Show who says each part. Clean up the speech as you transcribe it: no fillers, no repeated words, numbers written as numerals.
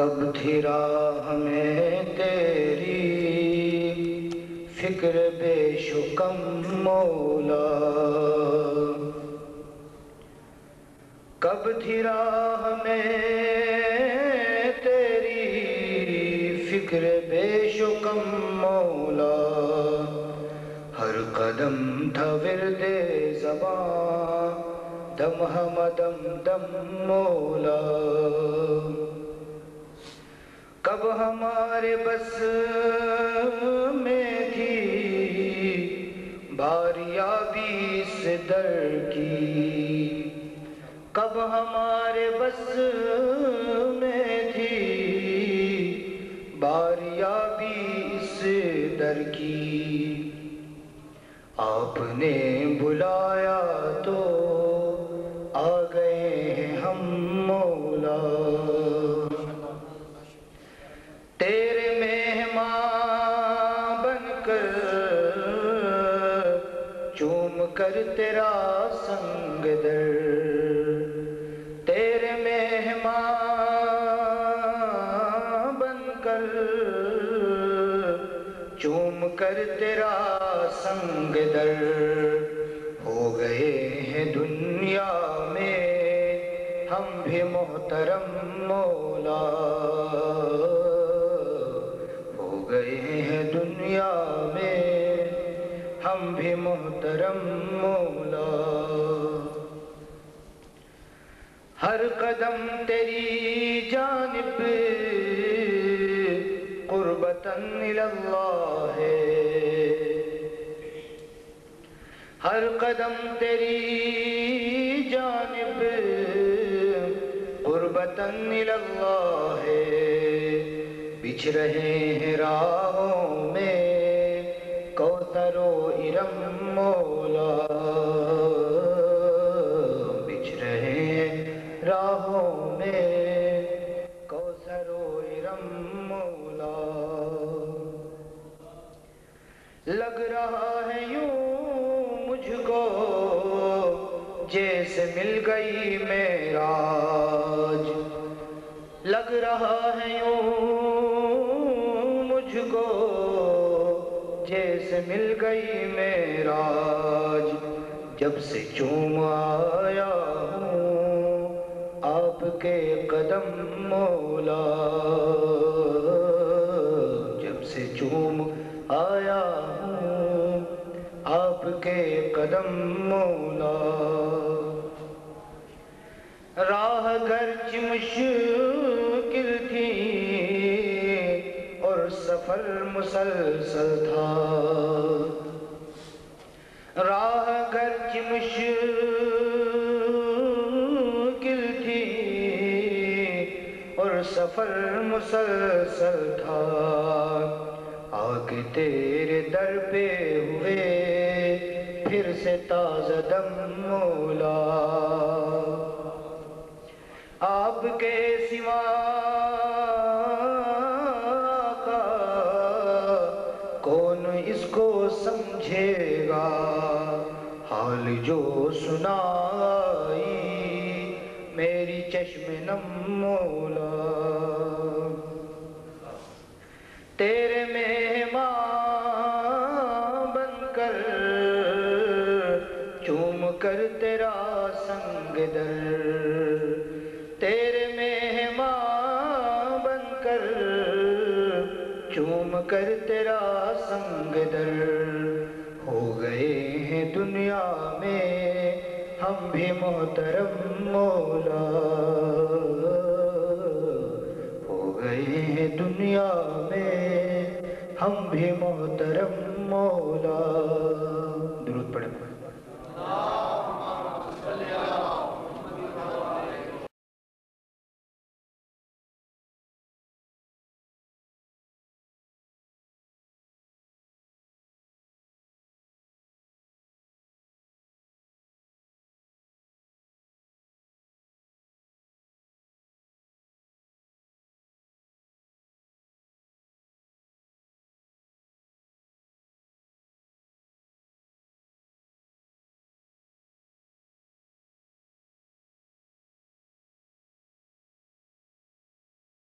Speaker 1: کب تھی راہ میں تیری فکر بے شکم مولا، کب تھی راہ میں تیری فکر بے شکم مولا، ہر قدم تھا ورد زباں دم ہم دم دم مولا، کب ہمارے بس میں تھی باریابی اس در کی، کب ہمارے بس میں تھی باریابی اس در کی، آپ نے بلایا تو آ گئے ہیں ہم مولا، تیرے مہمان بن کر چوم کر تیرا سنگ در، تیرے مہمان بن کر چوم کر تیرا سنگ در، ہو گئے ہیں دنیا میں ہم بھی محترم مولا، ہو گئے ہیں دنیا میں ہم بھی محترم مولا، ہر قدم تیری جانب قربتاً اللہ ہے، ہر قدم تیری جانب قربتاً اللہ ہے، بچھ رہے ہیں راہوں میں کوثر و ارم مولا، بچھ رہے ہیں راہوں میں کوثر و ارم مولا، لگ رہا ہے یوں مجھ کو جیسے مل گئی معراج، لگ رہا ہے یوں مجھ کو جیسے مل گئی معراج، جب سے چوم آیا ہوں آپ کے قدم مولا، جب سے چوم آیا ہوں آپ کے قدم مولا، راہ گرچہ مشکل تھی اور سفر مسلسل تھا، راہ گرچہ مشکل تھی اور سفر مسلسل تھا، آ کے تیرے در پہ ہوئے پھر سے تازہ دم مولا، آپ کے سوا کا کون اس کو سمجھے گا، حال جو سنائی میری چشم نم مولا، تیرے مہمان بن کر چوم کر تیرا سنگ در، تیرے مہمان بن کر چوم کر تیرا سنگ در، ہو گئے ہیں دنیا میں ہم بھی محترم مولا، ہو گئے ہیں دنیا میں ہم بھی محترم مولا، درود پڑھیں۔